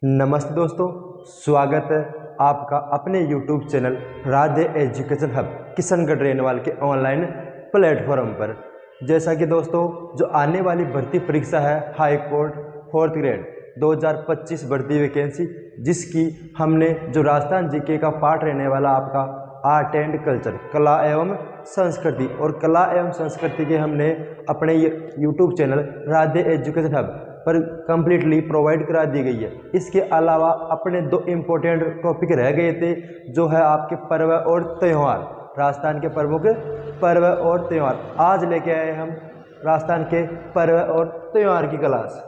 नमस्ते दोस्तों, स्वागत है आपका अपने YouTube channel Radhe education hub Kishangarh renewal के ऑनलाइन प्लेटफॉर्म पर। जैसा कि दोस्तों जो आने वाली भर्ती परीक्षा है हाई कोर्ट 4th ग्रेड 2025 भर्ती वैकेंसी, जिसकी हमने जो राजस्थान जीके का पार्ट रहने वाला आपका आर्ट एंड कल्चर कला एवं संस्कृति और कला एवं संस्कृति के हमने अपने YouTube channel Radhe education hub पर कंप्लीटली प्रोवाइड करा दी गई है। इसके अलावा अपने दो इम्पोर्टेंट टॉपिक रह गए थे, जो है आपके पर्व और त्यौहार, राजस्थान के प्रमुख पर्व और त्यौहार। आज लेके आए हम राजस्थान के पर्व और त्यौहार की क्लास।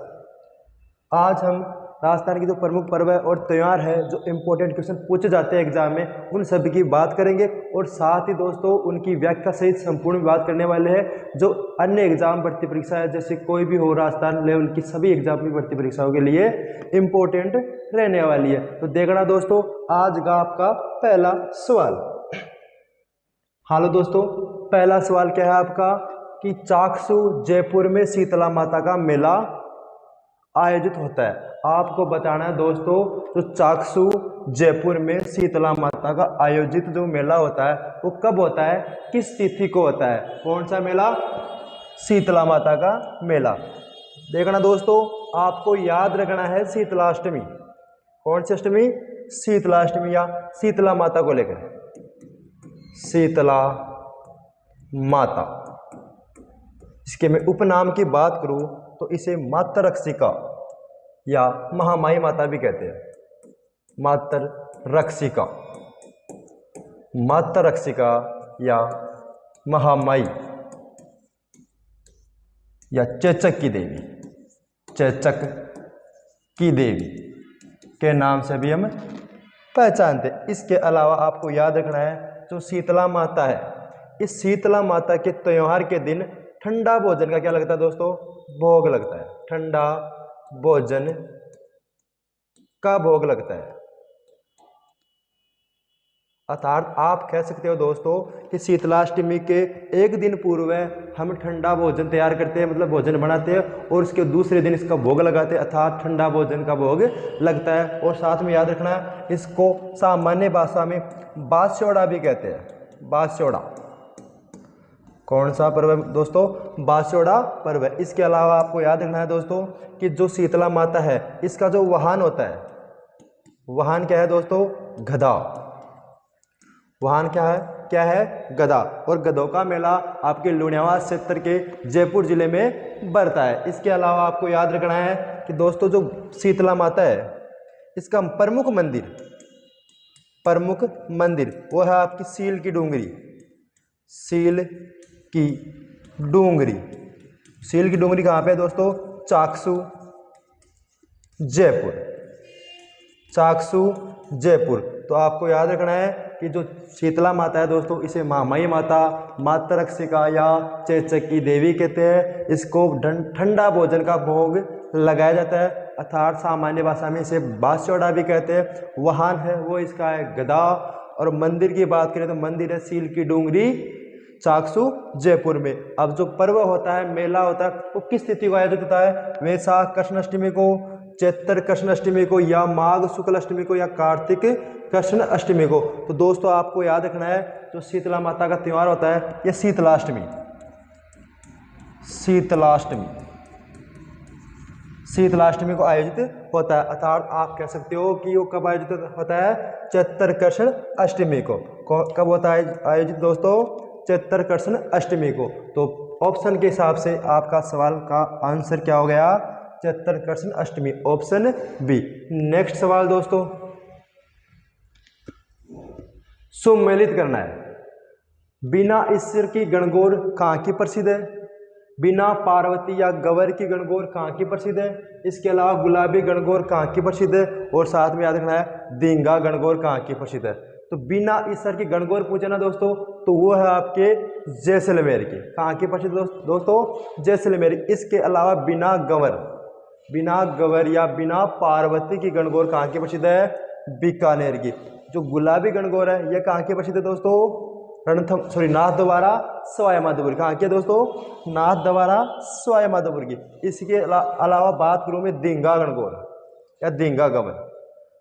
आज हम राजस्थान के जो प्रमुख पर्व और त्यौहार है, जो इम्पोर्टेंट क्वेश्चन पूछे जाते हैं एग्जाम में, उन सभी की बात करेंगे और साथ ही दोस्तों उनकी व्याख्या सहित संपूर्ण बात करने वाले हैं। जो अन्य एग्जाम भर्ती परीक्षा है, जैसे कोई भी हो राजस्थान लेवल की सभी एग्जाम की भर्ती परीक्षाओं के लिए इम्पोर्टेंट रहने वाली है। तो देखना दोस्तों आज का आपका पहला सवाल। हेलो दोस्तों, पहला सवाल क्या है आपका कि चाकसू जयपुर में शीतला माता का मेला आयोजित होता है। आपको बताना है दोस्तों, तो चाकसू जयपुर में शीतला माता का आयोजित जो मेला होता है वो कब होता है, किस तिथि को होता है, कौन सा मेला? शीतला माता का मेला। देखना दोस्तों, आपको याद रखना है शीतलाष्टमी। कौन सी अष्टमी? शीतलाष्टमी या शीतला माता को लेकर। शीतला माता, इसके मैं उपनाम की बात करूं तो इसे मातृ रक्षिका या महामाई माता भी कहते हैं। मातृ रक्षिका, मातृ रक्षिका या महामाई या चेचक की देवी, चेचक की देवी के नाम से भी हम पहचानते हैं। इसके अलावा आपको याद रखना है जो शीतला माता है, इस शीतला माता के त्योहार के दिन ठंडा भोजन का क्या लगता है दोस्तों? भोग लगता है। ठंडा भोजन का भोग लगता है। अर्थात आप कह सकते हो दोस्तों कि शीतलाष्टमी के एक दिन पूर्व हम ठंडा भोजन तैयार करते हैं, मतलब भोजन बनाते हैं, और उसके दूसरे दिन इसका भोग लगाते हैं, अर्थात ठंडा भोजन का भोग लगता है। और साथ में याद रखना है, इसको सामान्य भाषा में बास्योड़ा भी कहते हैं। बास्योड़ा कौन सा पर्व है दोस्तों? बास्योड़ा पर्व है। इसके अलावा आपको याद रखना है दोस्तों कि जो शीतला माता है इसका जो वाहन होता है, वाहन क्या है दोस्तों? गधा। वाहन क्या है? गधा। और गधों का मेला आपके लुणियावा क्षेत्र के जयपुर जिले में बढ़ता है। इसके अलावा आपको याद रखना है कि दोस्तों जो शीतला माता है इसका प्रमुख मंदिर वो है आपकी सील की डूंगरी। सील की डूंगरी। सील की डूंगरी कहाँ पे है दोस्तों? चाकसू जयपुर। चाकसू जयपुर। तो आपको याद रखना है कि जो शीतला माता है दोस्तों, इसे महामाई माता, मातृ रक्षिका या चेचक की देवी कहते हैं। इसको ठंडा भोजन का भोग लगाया जाता है, अर्थात सामान्य भाषा में इसे बास्योड़ा भी कहते हैं। वाहन है वो इसका है गदा। और मंदिर की बात करें तो मंदिर है सील की डूंगरी, चाकसू जयपुर में। अब जो पर्व होता है, मेला होता है, वो किस तिथि को आयोजित होता है? वैशाख कृष्ण अष्टमी को, चैत्र कृष्ण अष्टमी को, या माघ शुक्ल अष्टमी को, या कार्तिक कृष्ण अष्टमी को। तो दोस्तों आपको याद रखना है जो शीतला माता का त्यौहार होता है यह शीतलाष्टमी। शीतलाष्टमी, शीतलाष्टमी को आयोजित होता है। अर्थात आप कह सकते हो कि वो कब आयोजित होता है? चैत्र कृष्ण अष्टमी को। कब होता है आयोजित दोस्तों? चैत्र कृष्ण अष्टमी को। तो ऑप्शन के हिसाब से आपका सवाल का आंसर क्या हो गया? Chaitra Krishna Ashtami, option B. Next सवाल दोस्तों, सुमेलित करना है। बिना ईश्वर की गणगौर कहाँ की प्रसिद्ध है? बिना पार्वती या गवर की गणगौर कहाँ की प्रसिद्ध है? इसके अलावा गुलाबी गणगौर कहाँ की प्रसिद्ध है? और साथ में याद रखना है दींगा गणगौर कहाँ की प्रसिद्ध है। तो बिना ईश्वर की गणगौर पूछे ना दोस्तों, तो वो है आपके जैसलमेर की। कहाँ की प्रसिद्ध दोस्तों? जैसलमेर। इसके अलावा बिना गवर या बिना पार्वती की गणगौर कहाँ की प्रसिद्ध है? बीकानेर की। जो गुलाबी गणगौर है यह कहाँ की प्रसिद्ध है दोस्तों? नाथ द्वारा सवाई माधोपुर। कहाँ की है दोस्तों? नाथ द्वारा सवाई माधोपुर की। इसके अलावा बात करूँ मैं दींगा गणगौर, या दींगा गवन।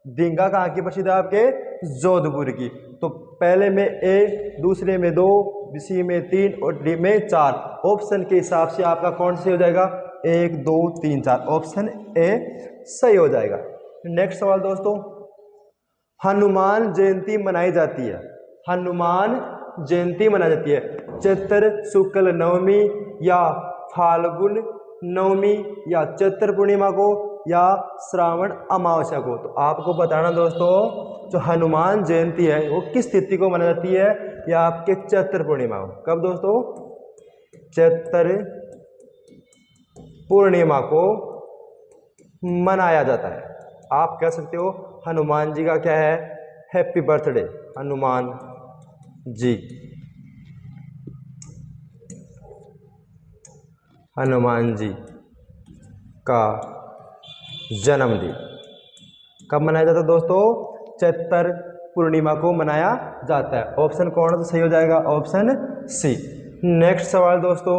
दींगा कहाँ की प्रसिद्ध है? आपके जोधपुर की। तो पहले में ए, दूसरे में 2, सी में 3 और डी में 4। ऑप्शन के हिसाब से आपका कौन सा हो जाएगा? 1 2 3 4, ऑप्शन ए सही हो जाएगा। नेक्स्ट सवाल दोस्तों, हनुमान जयंती मनाई जाती है। हनुमान जयंती मनाई जाती है चैत्र शुक्ल नवमी या फाल्गुन नवमी या चैत्र पूर्णिमा को या श्रावण अमावस्या को। तो आपको बताना दोस्तों, जो हनुमान जयंती है वो किस तिथि को मनाई जाती है? या आपके चैत्र पूर्णिमा को। कब दोस्तों? चैत्र पूर्णिमा को मनाया जाता है। आप कह सकते हो हनुमान जी का क्या है? Happy birthday Hanuman ji. हनुमान जी का जन्मदिन कब मनाया जाता है दोस्तों? चैत्र पूर्णिमा को मनाया जाता है। ऑप्शन कौन सा सही हो जाएगा? Option C. नेक्स्ट सवाल दोस्तों,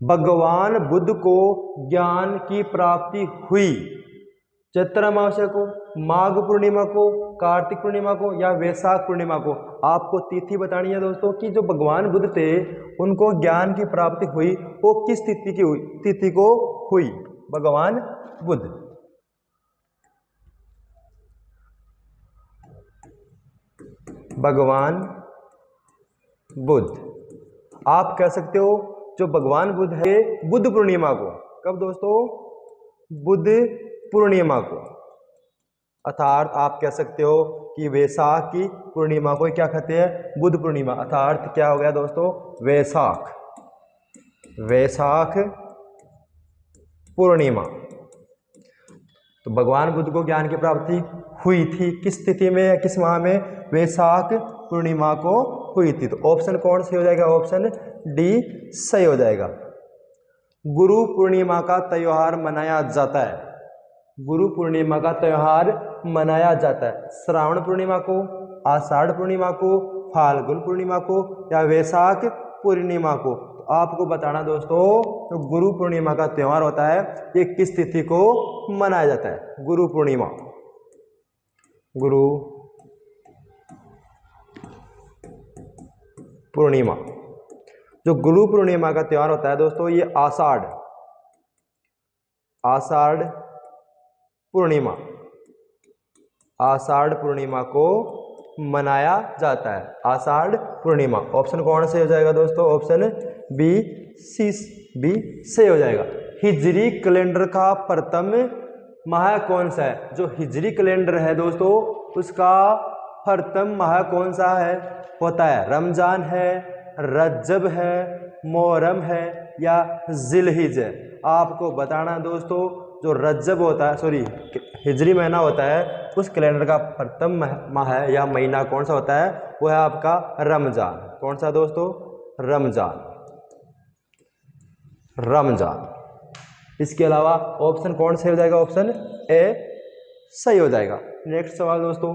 भगवान बुद्ध को ज्ञान की प्राप्ति हुई चैत्र अमावस्या को, माघ पूर्णिमा को, कार्तिक पूर्णिमा को या वैशाख पूर्णिमा को। आपको तिथि बतानी है दोस्तों कि जो भगवान बुद्ध थे उनको ज्ञान की प्राप्ति हुई वो किस तिथि की हुई? तिथि को हुई भगवान बुद्ध। भगवान बुद्ध आप कह सकते हो जो भगवान बुद्ध है बुद्ध पूर्णिमा को। कब दोस्तों? बुद्ध पूर्णिमा को। अर्थात आप कह सकते हो कि वैशाख की पूर्णिमा को क्या कहते हैं? बुद्ध पूर्णिमा। अर्थात क्या हो गया दोस्तों? वैशाख। वैशाख पूर्णिमा। तो भगवान बुद्ध को ज्ञान की प्राप्ति हुई थी किस तिथि में या किस माह में? वैशाख पूर्णिमा को हुई थी। तो ऑप्शन कौन सही हो जाएगा? ऑप्शन डी सही हो जाएगा। गुरु पूर्णिमा का त्योहार मनाया जाता है। गुरु पूर्णिमा का त्योहार मनाया जाता है श्रावण पूर्णिमा को, आषाढ़ पूर्णिमा को, फाल्गुन पूर्णिमा को या वैशाख पूर्णिमा को। तो आपको बताना दोस्तों, तो गुरु पूर्णिमा का त्योहार होता है ये किस तिथि को मनाया जाता है? गुरु पूर्णिमा। गुरु पूर्णिमा। जो गुरु पूर्णिमा का त्योहार होता है दोस्तों ये आषाढ़ पूर्णिमा, आषाढ़ पूर्णिमा को मनाया जाता है। आषाढ़ पूर्णिमा। ऑप्शन कौन से हो जाएगा दोस्तों? ऑप्शन बी सही हो जाएगा। हिजरी कैलेंडर का प्रथम माह कौन सा है? जो हिजरी कैलेंडर है दोस्तों उसका प्रथम माह कौन सा है होता है? रमजान है, रज्जब है, मोहर्रम है या जिलहिज है। आपको बताना दोस्तों, जो रज्जब होता है, सॉरी हिजरी महीना होता है, उस कैलेंडर का प्रथम माह है या महीना कौन सा होता है? वो है आपका रमजान। कौन सा दोस्तों? रमजान। रमजान। इसके अलावा ऑप्शन कौन सही हो जाएगा? ऑप्शन ए सही हो जाएगा। नेक्स्ट सवाल दोस्तों,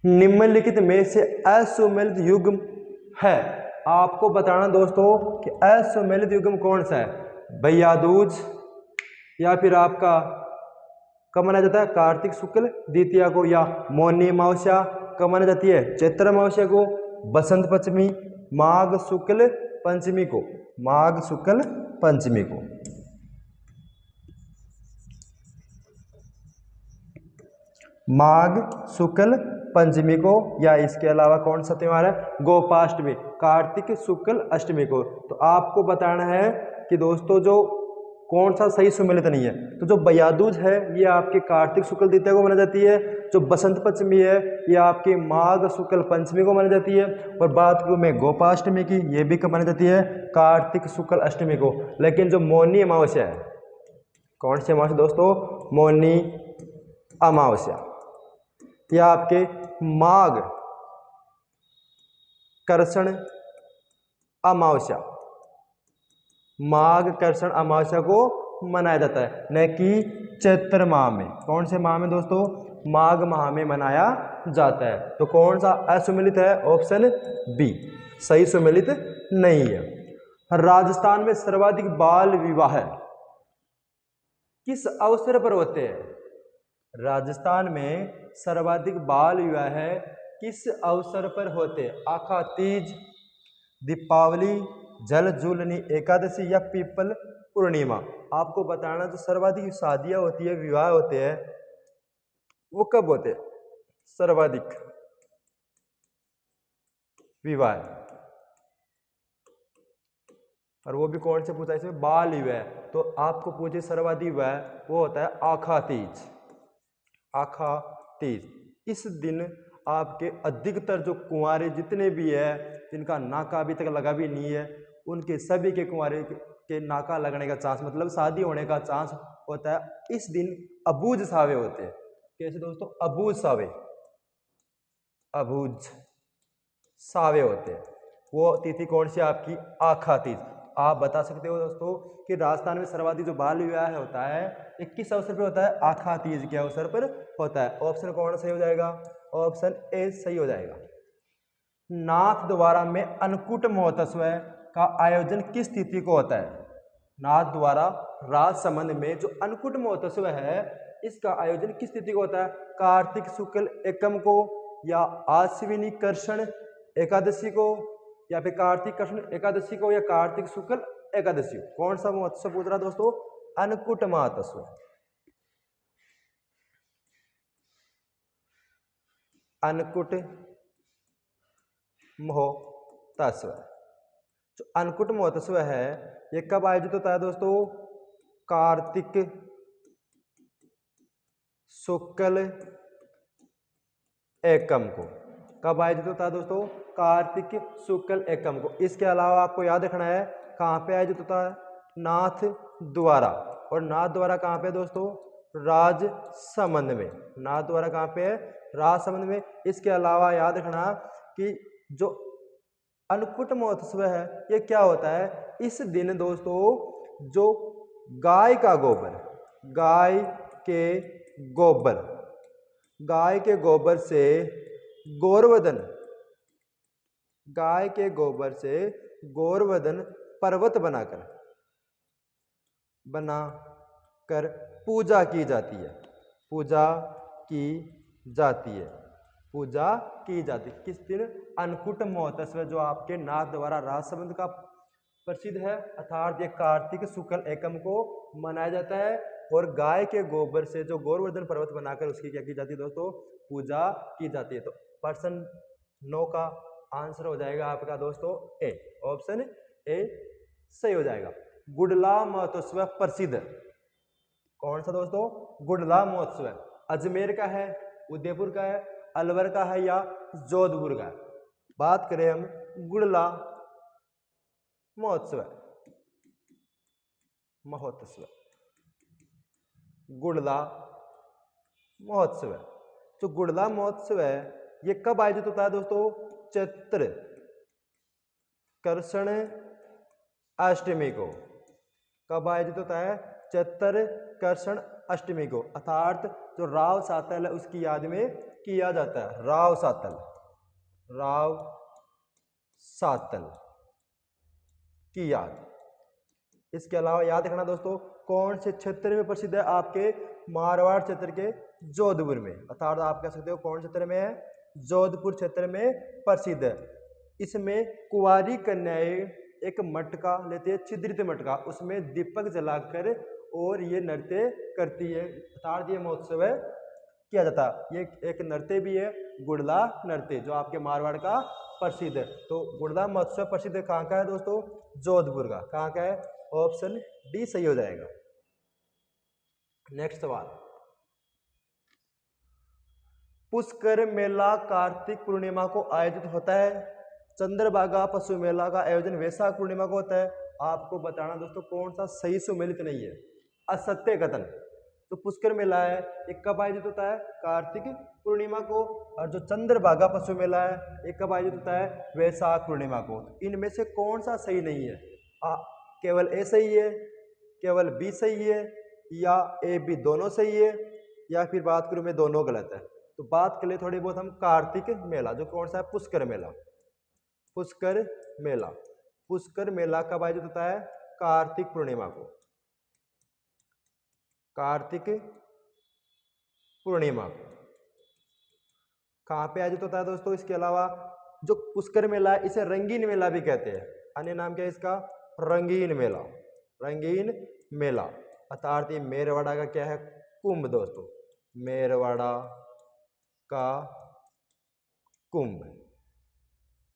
निम्नलिखित में से असुमेलित युग्म है। आपको बताना दोस्तों कि असुमेलित युग्म कौन सा है? भैया दूज या फिर आपका कब मनाया जाता है? कार्तिक शुक्ल द्वितीया को या मौनी अमावस्या कब मनाई जाती है? चैत्र अमावस्या को, बसंत पंचमी, माघ शुक्ल पंचमी को। माघ शुक्ल पंचमी को। माघ शुक्ल पंचमी को या इसके अलावा कौन सा त्योहार है? गोपाष्टमी, कार्तिक शुक्ल अष्टमी को। तो आपको बताना है कि दोस्तों जो कौन सा सही सुमेलित नहीं है। तो जो भैया दूज है ये आपके कार्तिक शुक्ल द्वितीया को मनाई जाती है। जो बसंत पंचमी है ये आपके माघ शुक्ल पंचमी को मनाई जाती है। और बात करूँ मैं गोपाष्टमी की, ये भी कब मनाई जाती है? कार्तिक शुक्ल अष्टमी को। लेकिन जो मौनी अमावस्या है, कौन सी अमावस्या दोस्तों? मौनी अमावस्या, या आपके माघ कर्षण अमावस्या, माघ कर्षण अमावस्या को मनाया जाता है, न कि चैत्र माह में। कौन से माह में दोस्तों? माघ माह में मनाया जाता है। तो कौन सा असुमेलित है? ऑप्शन बी सही सुमेलित नहीं है। राजस्थान में सर्वाधिक बाल विवाह किस अवसर पर होते हैं। राजस्थान में सर्वाधिक बाल विवाह किस अवसर पर होते हैं। आखा तीज, दीपावली, जल झूलनी एकादशी या पीपल पूर्णिमा। आपको बताना जो सर्वाधिक शादियां होती है, विवाह होते हैं, वो कब होते हैं। सर्वाधिक विवाह, और वो भी कौन से पूछा इसमें, बाल विवाह। तो आपको पूछे सर्वाधिक विवाह, वो होता है आखा तीज। आखा तीज इस दिन आपके अधिकतर जो कुंवारे जितने भी है, जिनका नाका अभी तक लगा भी नहीं है, उनके सभी के कुंवारे के नाका लगने का चांस, मतलब शादी होने का चांस होता है। इस दिन अबूझ सावे होते हैं। कैसे दोस्तों, अबूझ सावे, अबूझ सावे होते हैं। वो तिथि कौन सी आपकी, आखा तीज। आप बता सकते हो दोस्तों कि राजस्थान में सर्वाधिक जो बाल विवाह होता है, 21 अवसर पर होता है, आखा तीज के अवसर पर होता है। ऑप्शन कौन सही हो जाएगा, ऑप्शन ए सही हो जाएगा। नाथ द्वारा में अन्नकूट महोत्सव का आयोजन किस तिथि को होता है। नाथ द्वारा राजसमंद में जो अन्नकूट महोत्सव है, इसका आयोजन किस तिथि को होता है। कार्तिक शुक्ल एकम को, या आश्विनी कृष्ण एकादशी को, या फिर कार्तिक कृष्ण एकादशी को, या कार्तिक शुक्ल एकादशी को। कौन सा महोत्सव पूछ रहा दोस्तों, अन्नकूट महोत्सव। अन्नकूट महोत्सव, जो अन्नकूट महोत्सव है, ये कब आयोजित होता है दोस्तों, कार्तिक शुक्ल एकम को। कब आयोजित होता है दोस्तों, कार्तिक शुक्ल एकम को। इसके अलावा आपको याद रखना है कहाँ पे आयोजित होता है, नाथ द्वारा। और नाथ द्वारा कहाँ पे दोस्तों, राजसमंद में। नाथ द्वारा कहाँ पे है, राजसमंद में। इसके अलावा याद रखना कि जो अन्नकूट महोत्सव है, ये क्या होता है, इस दिन दोस्तों जो गाय का गोबर, गाय के गोबर, गाय के गोबर से गोवर्धन, गाय के गोबर से गोवर्धन पर्वत बनाकर पूजा की जाती है। पूजा की जाती है, पूजा की जाती है। किस दिन, अन्नकूट महोत्सव, जो आपके नाथ द्वारा राजसमंद का प्रसिद्ध है, अर्थात ये कार्तिक शुक्ल एकम को मनाया जाता है। और गाय के गोबर से जो गोवर्धन पर्वत बनाकर उसकी क्या की जाती है दोस्तों, पूजा की जाती है। तो पर्सन 9 का आंसर हो जाएगा आपका दोस्तों ए, ऑप्शन ए सही हो जाएगा। गुडला महोत्सव प्रसिद्ध, कौन सा दोस्तों, गुडला महोत्सव अजमेर का है, उदयपुर का है, अलवर का है, या जोधपुर का है। बात करें हम गुडला महोत्सव, गुडला महोत्सव। जो गुडला महोत्सव है, ये कब आयोजित होता है दोस्तों, चैत्र कृष्ण अष्टमी को। कब आयोजित होता है, चैत्र कृष्ण अष्टमी को, अर्थात जो राव सातल है उसकी याद में किया जाता है। राव सातल, राव सातल की याद। इसके अलावा याद रखना दोस्तों, कौन से क्षेत्र में प्रसिद्ध है, आपके मारवाड़ क्षेत्र के जोधपुर में, अर्थात आप कह सकते हो कौन क्षेत्र में है, जोधपुर क्षेत्र में प्रसिद्ध है। इसमें कुंवारी कन्याएं एक मटका लेते हैं, छिद्रित मटका, उसमें दीपक जलाकर और ये नृत्य करती है, अर्थात ये महोत्सव है किया जाता है। ये एक नृत्य भी है, गुडला नृत्य, जो आपके मारवाड़ का प्रसिद्ध है। तो गुडला महोत्सव प्रसिद्ध कहाँ का है दोस्तों, जोधपुर का। कहाँ का है, ऑप्शन डी सही हो जाएगा। नेक्स्ट सवाल, पुष्कर मेला कार्तिक पूर्णिमा को आयोजित होता है, चंद्रभागा पशु मेला का आयोजन वैशाख पूर्णिमा को होता है। आपको बताना दोस्तों कौन सा सही सुमेलित नहीं है, असत्य कथन। तो पुष्कर मेला है, ये कब आयोजित होता है, कार्तिक पूर्णिमा को। और जो चंद्रभागा पशु मेला है, ये कब आयोजित होता है, वैशाख पूर्णिमा को। इनमें से कौन सा सही नहीं है, केवल ए सही है, केवल बी सही है, या ए बी दोनों सही है, या फिर बात करूं मैं दोनों गलत है। तो बात कर ले थोड़ी बहुत हम कार्तिक मेला, जो कौन सा है, पुष्कर मेला। पुष्कर मेला, पुष्कर मेला कब आयोजित होता है, कार्तिक पूर्णिमा को। कार्तिक पूर्णिमा को। कहाँ पे आयोजित होता है दोस्तों? इसके अलावा जो पुष्कर मेला है इसे रंगीन मेला भी कहते हैं। अन्य नाम क्या है इसका? रंगीन मेला। रंगीन मेला अर्थात ये मेरवाड़ा का क्या है? कुंभ दोस्तों, मेरवाड़ा का कुंभ,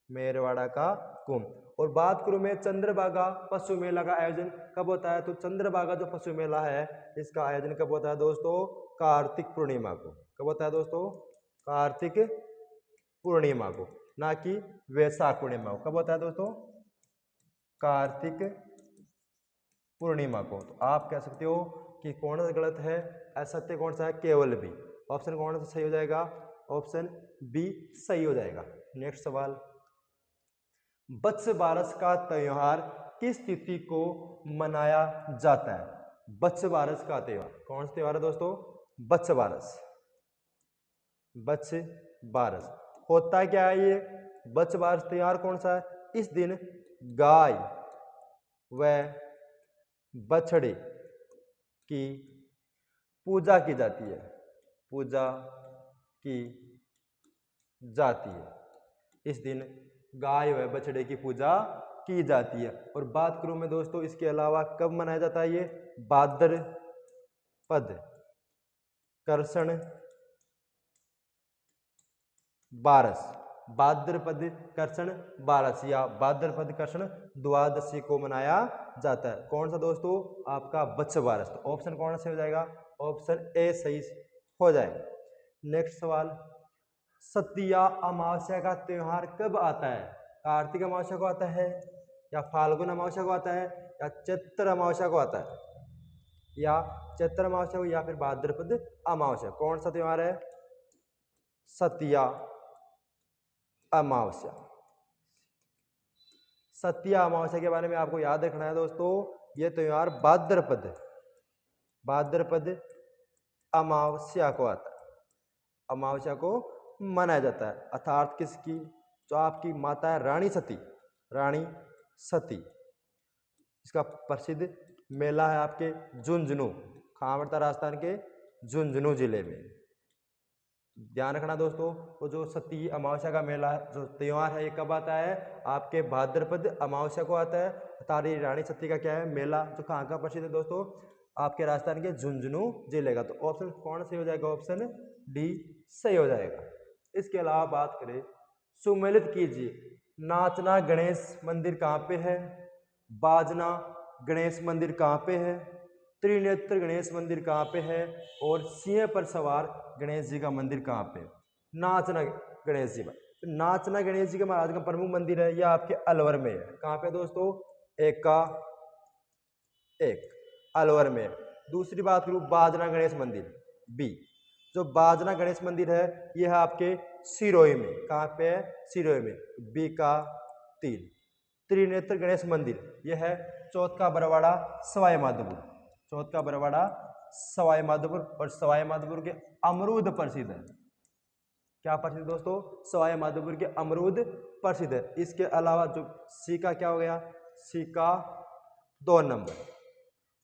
मेरवाड़ा का कुंभ। और बात करूं मैं चंद्रभागा पशु मेला का आयोजन कब होता है, तो चंद्रभागा जो पशु मेला है इसका आयोजन कब होता है दोस्तों? कार्तिक पूर्णिमा को। कब होता है दोस्तों? कार्तिक पूर्णिमा को, ना कि वैशाख पूर्णिमा को। कब होता है दोस्तों? कार्तिक पूर्णिमा को। तो आप कह सकते हो कि कौन सा गलत है, असत्य कौन सा है? केवल बी। ऑप्शन कौन सा सही हो जाएगा? ऑप्शन बी सही हो जाएगा। नेक्स्ट सवाल, वत्स बारस का त्योहार किस तिथि को मनाया जाता है? वत्स बारस का त्योहार कौन सा त्योहार है दोस्तों? वत्स बारस। वत्स बारस होता क्या है ये? वत्स बारस त्योहार कौन सा है? इस दिन गाय व बछड़े की पूजा की जाती है। पूजा की जाती है। इस दिन गाय व बछड़े की पूजा की जाती है। और बात करूं मैं दोस्तों इसके अलावा कब मनाया जाता है ये? भाद्रपद कृष्ण बारस। भाद्रपद कृष्ण बारस या भाद्रपद कृष्ण द्वादशी को मनाया जाता है। कौन सा दोस्तों? आपका वत्स बारस। तो ऑप्शन कौन सा हो जाएगा? ऑप्शन ए सही हो जाएगा। नेक्स्ट सवाल, सतिया अमावस्या का त्योहार कब आता है? कार्तिक अमावस्या को आता है, या फाल्गुन अमावस्या को आता है, या चैत्र अमावस्या को आता है, या चैत्र अमावस्या को, या फिर भाद्रपद अमावस्या? कौन सा त्योहार है? सतिया अमावस्या। सतिया अमावस्या के बारे में आपको याद रखना है दोस्तों, यह त्योहार भाद्रपद अमावस्या को आता है। अमावस्या को मनाया जाता है। अर्थात किसकी? जो आपकी माता है रानी सती, रानी सती। इसका प्रसिद्ध मेला है आपके झुंझुनू। कहाँ पड़ता है? राजस्थान के झुंझुनू जिले में। ध्यान रखना दोस्तों, वो जो सती अमावस्या का मेला जो त्योहार है ये कब आता है? आपके भाद्रपद अमावस्या को आता है। तारी रानी सती का क्या है मेला, जो कहाँ का प्रसिद्ध है दोस्तों? आपके राजस्थान के झुंझुनू जिले का। तो ऑप्शन कौन सही हो जाएगा? ऑप्शन डी सही हो जाएगा। इसके अलावा बात करें, सुमेलित कीजिए, नाचना गणेश मंदिर कहाँ पे है? बाजना गणेश मंदिर कहाँ पे है? त्रिनेत्र गणेश मंदिर कहाँ पे है? और सिंह पर सवार गणेश जी का मंदिर कहाँ पे? नाचना गणेश जी का। तो नाचना गणेश जी का महाराज का प्रमुख मंदिर है, यह आपके अलवर में है। कहाँ पे दोस्तों? एक अलवर में। दूसरी बात करूं, बाजना गणेश मंदिर बी। जो बाजना गणेश मंदिर है यह है आपके सिरोही में। कहाँ पे है? सिरोही में। बी का 3। त्रिनेत्र गणेश मंदिर यह है चौथ का बरवाड़ा सवाई माधोपुर। चौथ का बरवाड़ा सवाई माधोपुर। और सवाई माधोपुर के अमरूद प्रसिद्ध है। क्या प्रसिद्ध दोस्तों? सवाई माधोपुर के अमरूद प्रसिद्ध है। इसके अलावा जो सी का क्या हो गया? सी का 2 नंबर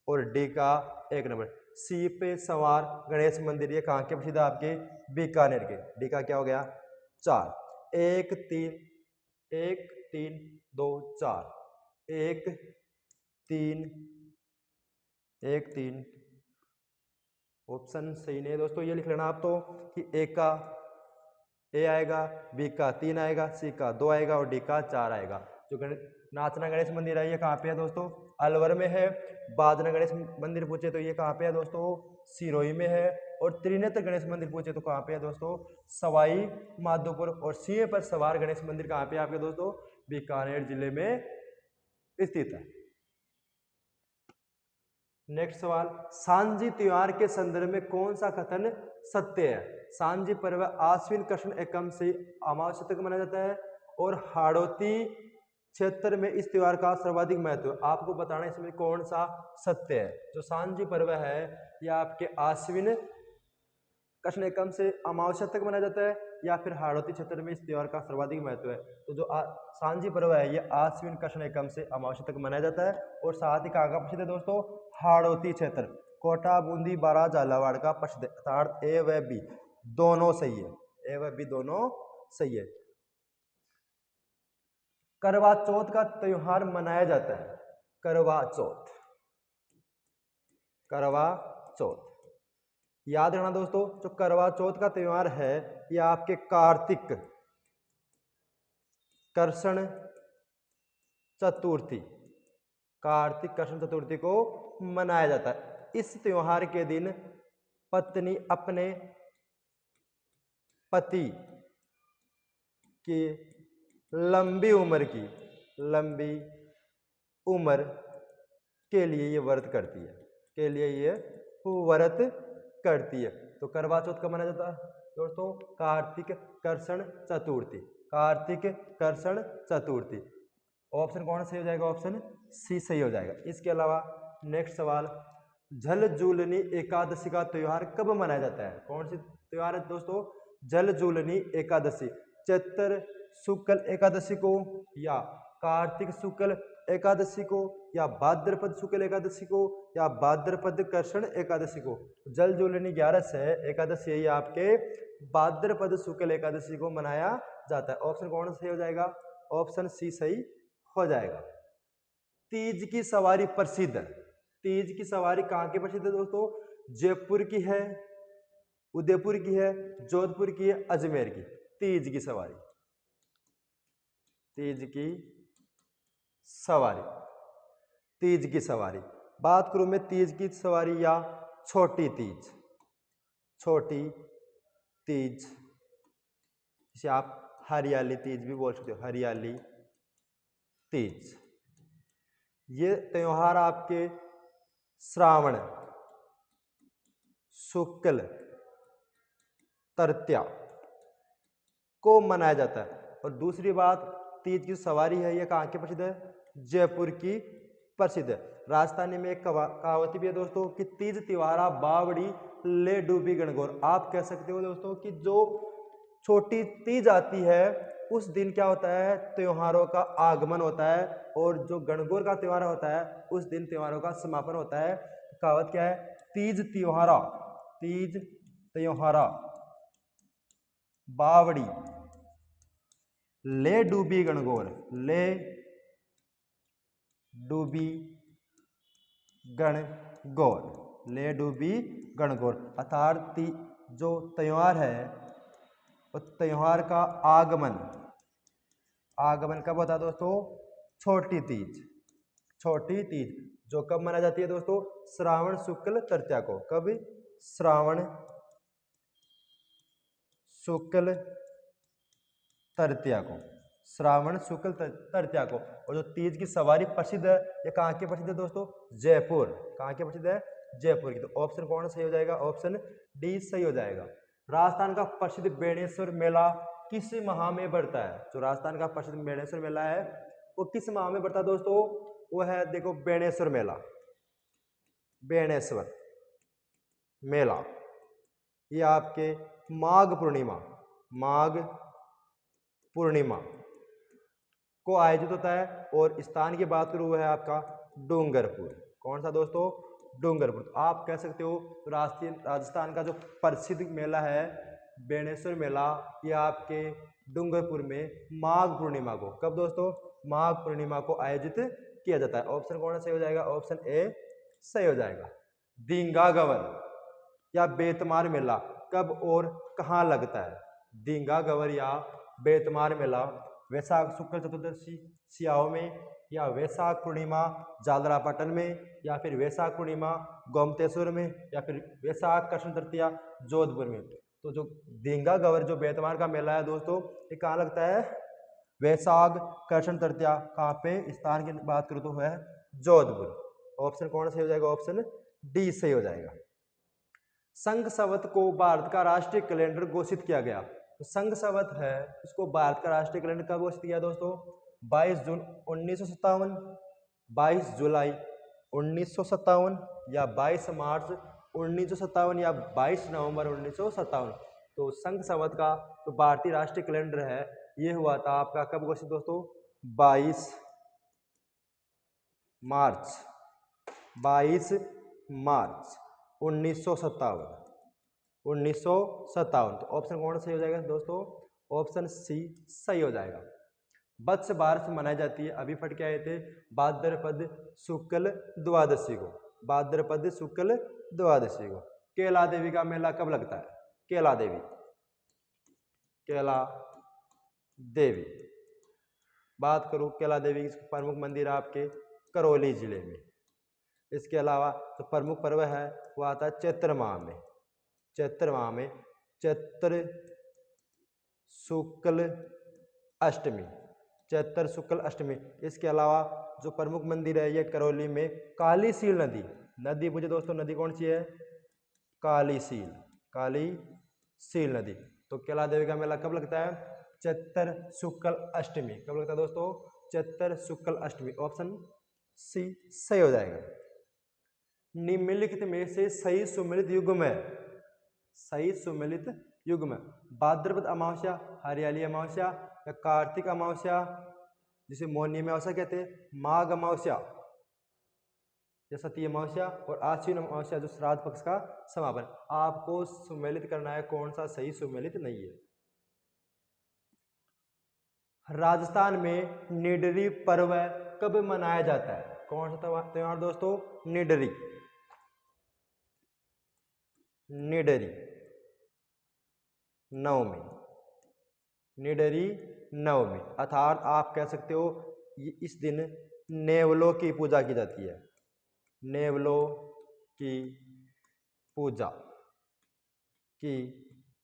और डी का 1 नंबर। सी पे सवार गणेश मंदिर ये कहाँ के प्रसिद्ध है? आपके बीकानेर के। डी का क्या हो गया? 4। 1 3 2 4 1 3 1 3। ऑप्शन सही नहीं है दोस्तों, ये लिख लेना आप तो कि ए का ए आएगा, बी का 3 आएगा, सी का 2 आएगा और डी का 4 आएगा। जो नाचना गणेश मंदिर है ये कहाँ पे है दोस्तों? अलवर में है। बाजना गणेश मंदिर पूछे तो ये कहाँ पे है दोस्तों? सिरोही में है। और त्रिनेत्र गणेश मंदिर पूछे तो कहाँ पे है दोस्तों? सवाई माधोपुर। और सिंह पर सवार गणेश मंदिर कहाँ पे है आपके दोस्तों? बीकानेर जिले में स्थित है। नेक्स्ट सवाल, सांझी त्योहार के संदर्भ में कौन सा कथन सत्य है? सांझी पर्व आश्विन कृष्ण एकम से अमावस्या तक मनाया जाता है और हाड़ौती क्षेत्र में इस त्योहार का सर्वाधिक महत्व है। आपको बताना इसमें कौन सा सत्य है। जो सांझी पर्व है यह आपके आश्विन कृष्ण एकम से अमावस्या तक मनाया जाता है या फिर हाड़ौती क्षेत्र में इस त्योहार का सर्वाधिक महत्व है। तो जो सांझी पर्व है ये आश्विन कृष्ण एकम से अमावस्या तक मनाया जाता है और साथ ही कहाँ का प्रसिद्ध है दोस्तों? हाड़ौती क्षेत्र। कोटा, बूंदी, बारा, झालावाड़ का प्रसिद्ध, अर्थात ए व बी दोनों सही है, ए व बी दोनों सही है। करवा चौथ का त्योहार मनाया जाता है, करवा चौथ, करवा चौथ याद रखना दोस्तों। जो करवा चौथ का त्योहार है ये आपके कार्तिक कृष्ण चतुर्थी, कार्तिक कृष्ण चतुर्थी को मनाया जाता है। इस त्योहार के दिन पत्नी अपने पति की लंबी उम्र के लिए ये व्रत करती है, के लिए ये व्रत करती है। तो करवा चौथ कब मनाया जाता है दोस्तों? कार्तिक कृष्ण चतुर्थी, कार्तिक कृष्ण चतुर्थी। ऑप्शन कौन सही हो जाएगा? ऑप्शन सी सही हो जाएगा। इसके अलावा नेक्स्ट सवाल, जल जूलनी एकादशी का त्योहार कब मनाया जाता है? कौन सी त्योहार है दोस्तों? जल जूलनी एकादशी, चैत्र शुक्ल एकादशी को, या कार्तिक शुक्ल एकादशी को, या भाद्रपद शुक्ल एकादशी को, या भाद्रपद कृष्ण एकादशी को। जल जूलनी 11 है, एकादशी है आपके भाद्रपद शुक्ल एकादशी को मनाया जाता है। ऑप्शन कौन सही हो जाएगा? ऑप्शन सी सही हो जाएगा। तीज की सवारी प्रसिद्ध, तीज की सवारी कहाँ की प्रसिद्ध है दोस्तों? जयपुर की है, उदयपुर की है, जोधपुर की है, अजमेर की। तीज की सवारी, तीज की सवारी, तीज की सवारी। बात करूं मैं तीज की सवारी या छोटी तीज, छोटी तीज जिसे आप हरियाली तीज भी बोल सकते हो, हरियाली तीज। ये त्योहार आपके श्रावण शुक्ल तृतीया को मनाया जाता है। और दूसरी बात, तीज की सवारी है ये कहाँ की प्रसिद्ध है? जयपुर की प्रसिद्ध है। राजस्थानी में एक कहावत भी है दोस्तों कि तीज त्योहारा बावड़ी ले डूबी गणगौर। आप कह सकते हो दोस्तों कि जो छोटी तीज आती है उस दिन क्या होता है? त्योहारों का आगमन होता है, और जो गणगौर का त्योहार होता है उस दिन त्योहारों का समापन होता है। कहावत क्या है? तीज त्योहारा, तीज त्योहारा बावड़ी ले डूबी गणगौर, ले डूबी गणगौर, ले डूबी गणगौर। अर्थात जो त्योहार है वो त्योहार का आगमन, आगमन कब होता है दोस्तों? छोटी तीज, छोटी तीज जो कब मनाई जाती है दोस्तों? श्रावण शुक्ल तृतीया को। कब? श्रावण शुक्ल तृतीया को, श्रावण शुक्ल तृतीया को। और जो तीज की सवारी प्रसिद्ध है ये कहाँ की प्रसिद्ध है दोस्तों? जयपुर। कहाँ की प्रसिद्ध है? जयपुर की। तो ऑप्शन कौन सही हो जाएगा? ऑप्शन डी सही हो जाएगा। राजस्थान का प्रसिद्ध बेणेश्वर मेला किस माह में बढ़ता है? जो राजस्थान का प्रसिद्ध बेणेश्वर मेला है वो किस माह में बढ़ता है दोस्तों? वो है देखो बेणेश्वर मेला, बेणेश्वर मेला ये आपके माघ पूर्णिमा, माघ पूर्णिमा को आयोजित होता है। और स्थान की बात करूँ वो है आपका डूंगरपुर। कौन सा दोस्तों? डूंगरपुर। आप कह सकते हो राजस्थान का जो प्रसिद्ध मेला है बेणेश्वर मेला, ये आपके डूंगरपुर में माघ पूर्णिमा को, कब दोस्तों? माघ पूर्णिमा को आयोजित किया जाता है। ऑप्शन कौन सही हो जाएगा? ऑप्शन ए सही हो जाएगा। दींगा गवर या बेतमार मेला कब और कहाँ लगता है? दींगा गवर या बेतमार मेला वैशाख शुक्ल चतुर्दशी सियाओं में, या वैशाख पूर्णिमा जालरापाटन में, या फिर वैशाख पूर्णिमा गोमतेश्वर में, या फिर वैशाख कृष्ण तृतीया जोधपुर में। तो जो दींगा गवर जो बेतमार का मेला है दोस्तों ये कहाँ लगता है? वैशाख कृष्ण तृतीया। कहाँ पे? स्थान की बात करूँ तो है जोधपुर। ऑप्शन कौन सही हो जाएगा? ऑप्शन डी सही हो जाएगा। संघ संवत को भारत का राष्ट्रीय कैलेंडर घोषित किया गया। तो संघ संवत है इसको भारत का राष्ट्रीय कैलेंडर कब घोषित किया दोस्तों? 22 जून 1957, 22 जुलाई 1957, या 22 मार्च 1957, या 22 नवंबर 1957। तो संघ संवत का जो भारतीय राष्ट्रीय कैलेंडर है ये हुआ था आपका कब घोषित दोस्तों? 22 मार्च, 22 मार्च 1957, 1957। तो ऑप्शन कौन सही हो जाएगा दोस्तों? ऑप्शन सी सही हो जाएगा। वत्स बारस मनाई जाती है, अभी पढ़ के आए थे, भाद्रपद शुक्ल द्वादशी को, भाद्रपद शुक्ल द्वादशी को। केला देवी का मेला कब लगता है? केला देवी, केला देवी। बात करूं केला देवी की प्रमुख मंदिर है आपके करौली जिले में। इसके अलावा जो प्रमुख पर्व है वो आता है चैत्र माह में, चैत्र माह में चैत्र शुक्ल अष्टमी, चैत्र शुक्ल अष्टमी। इसके अलावा जो प्रमुख मंदिर है ये करौली में काली सील नदी, नदी मुझे दोस्तों नदी कौन सी है? काली सील, काली सील नदी। तो केला देवी का मेला कब लगता है? चैत्र शुक्ल अष्टमी। कब लगता है दोस्तों? चैत्र शुक्ल अष्टमी। ऑप्शन सी सही हो जाएगा। निम्नलिखित में से सही सुमेलित युग्म है, सही सुमेलित युग्म, भाद्रपद अमावस्या, हरियाली अमावस्या, या कार्तिक अमावस्या जिसे मौनी अमावस्या कहते हैं, माघ अमावस्या या सती अमावस्या, और आश्विन अमावस्या जो श्राद्ध पक्ष का समापन। आपको सुमेलित करना है कौन सा सही सुमेलित नहीं है। राजस्थान में निडरी पर्व कब मनाया जाता है? कौन सा त्योहार दोस्तों? निडरी, निडरी नवमी, निडरी नवमी। अर्थात आप कह सकते हो इस दिन नेवलों की पूजा की जाती है, नेवलों की पूजा की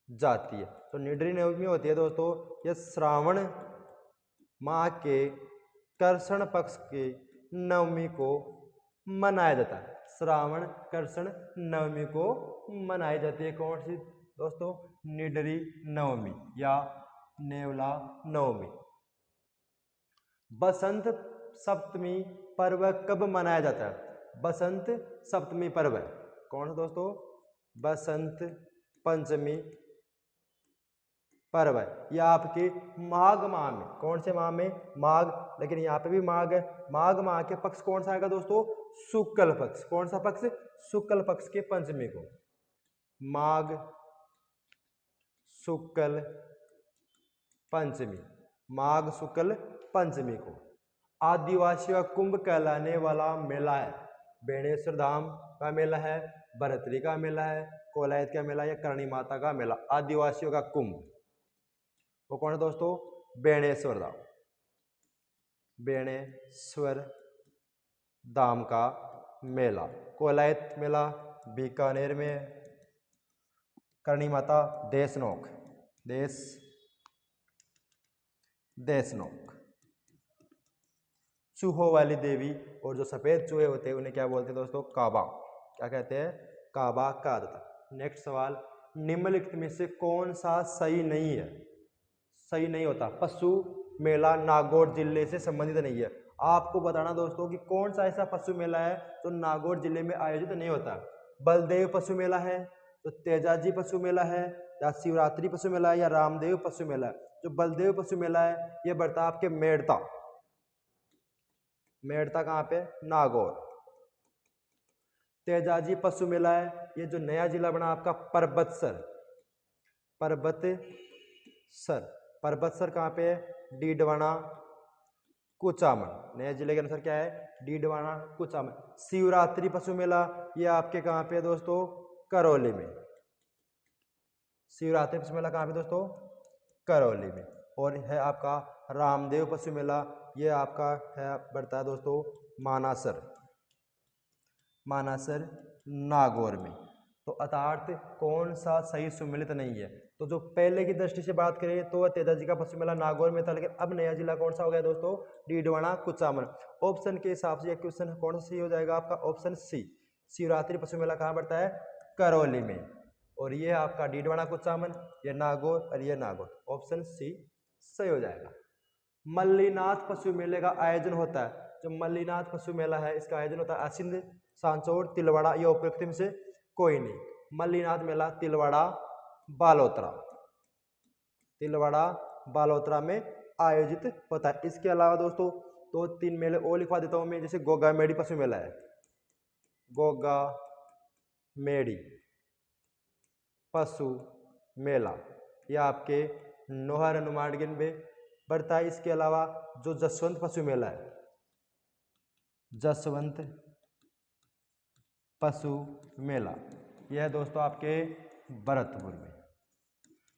जाती है। तो निडरी नवमी होती है दोस्तों, यह श्रावण माह के कृष्ण पक्ष के नवमी को मनाया जाता है, श्रावण कृष्ण नवमी को मनाई जाती है। कौन सी दोस्तों? निडरी नवमी या नेवला नवमी। बसंत सप्तमी पर्व कब मनाया जाता है? बसंत सप्तमी पर्व कौन सा दोस्तों? बसंत पंचमी पर्व है। यह आपके माघ माह में, कौन से माह में? माघ, लेकिन यहाँ पे भी माघ है। माघ माह के पक्ष कौन सा आएगा दोस्तों? शुक्ल पक्ष। कौन सा पक्ष? शुक्ल पक्ष के पंचमी को, माघ शुक्ल पंचमी, माघ शुक्ल पंचमी को। आदिवासियों का कुंभ कहलाने वाला मेला है, बेणेश्वर धाम का मेला है, भरतरी का मेला है, कोलायत का मेला या करणी माता का मेला। आदिवासियों का कुंभ वो कौन है दोस्तों? बेणेश्वर धाम, बेणेश्वर धाम का मेला। कोलायत मेला बीकानेर में है, करणी माता देशनोक, देशनोक। चूहों वाली देवी और जो सफेद चूहे होते हैं उन्हें क्या बोलते हैं दोस्तों? काबा। क्या कहते हैं? काबा का अर्थ। नेक्स्ट सवाल, निम्नलिखित में से कौन सा सही नहीं है? सही नहीं होता। पशु मेला नागौर जिले से संबंधित नहीं है। आपको बताना दोस्तों कि कौन सा ऐसा पशु मेला है जो नागौर जिले में आयोजित नहीं होता। बलदेव पशु मेला है, तो तेजाजी पशु मेला है, या शिवरात्रि पशु मेला है, या रामदेव पशु मेला है। जो बलदेव पशु मेला है यह बढ़ता आपके मेड़ता, मेड़ता कहाँ पे? नागौर। तेजाजी पशु मेला है ये जो नया जिला बना आपका परबतसर, परबतसर, परबतसर कहाँ पे है? डीडवाना कुचामन। नए जिले के अनुसार क्या है? डीडवाना कुचामन। शिवरात्रि पशु मेला ये आपके कहाँ पे है दोस्तों? करौली में। शिवरात्रि पशु मेला कहाँ पे दोस्तों? करौली में। और है आपका रामदेव पशु मेला, ये आपका है बढ़ता है दोस्तों मानासर, मानासर नागौर में। तो अर्थात कौन सा सही सुमेलित नहीं है? तो जो पहले की दृष्टि से बात करें तो तेजाजी का पशु मेला नागौर में था, लेकिन अब नया जिला कौन सा हो गया दोस्तों? डीडवाना कुचामन। ऑप्शन के हिसाब से क्वेश्चन कौन सा सही हो जाएगा आपका? Option C. शिवरात्रि पशु मेला कहाँ पड़ता है? करौली में। और ये आपका डीडवाना कुचामन, ये नागौर और ये नागौर। ऑप्शन सी सही हो जाएगा। मल्लीनाथ पशु मेले का आयोजन होता है, जो मल्लीनाथ पशु मेला है इसका आयोजन होता है आसिंद, सांचौर, तिलवाड़ा, ये उपयुक्त में से कोई नहीं। मल्लीनाथ मेला तिलवाड़ा बालोतरा, तिलवाड़ा बालोतरा में आयोजित होता है। इसके अलावा दोस्तों 2-3 मेले और लिखवा देता हूं मैं, जैसे गोगा मेडी पशु मेला है, गोगा मेड़ी पशु मेला, यह आपके नोहर हनुमानगढ़ में पड़ता है। इसके अलावा जो जसवंत पशु मेला है, जसवंत पशु मेला, यह दोस्तों आपके भरतपुर में।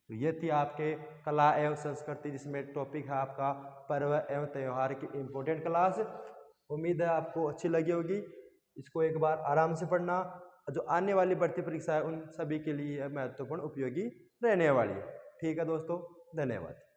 तो ये थी आपके कला एवं संस्कृति, जिसमें टॉपिक है आपका पर्व एवं त्यौहार की इम्पोर्टेंट क्लास। उम्मीद है आपको अच्छी लगी होगी। इसको एक बार आराम से पढ़ना, जो आने वाली भर्ती परीक्षा है उन सभी के लिए महत्वपूर्ण उपयोगी रहने वाली है। ठीक है दोस्तों, धन्यवाद।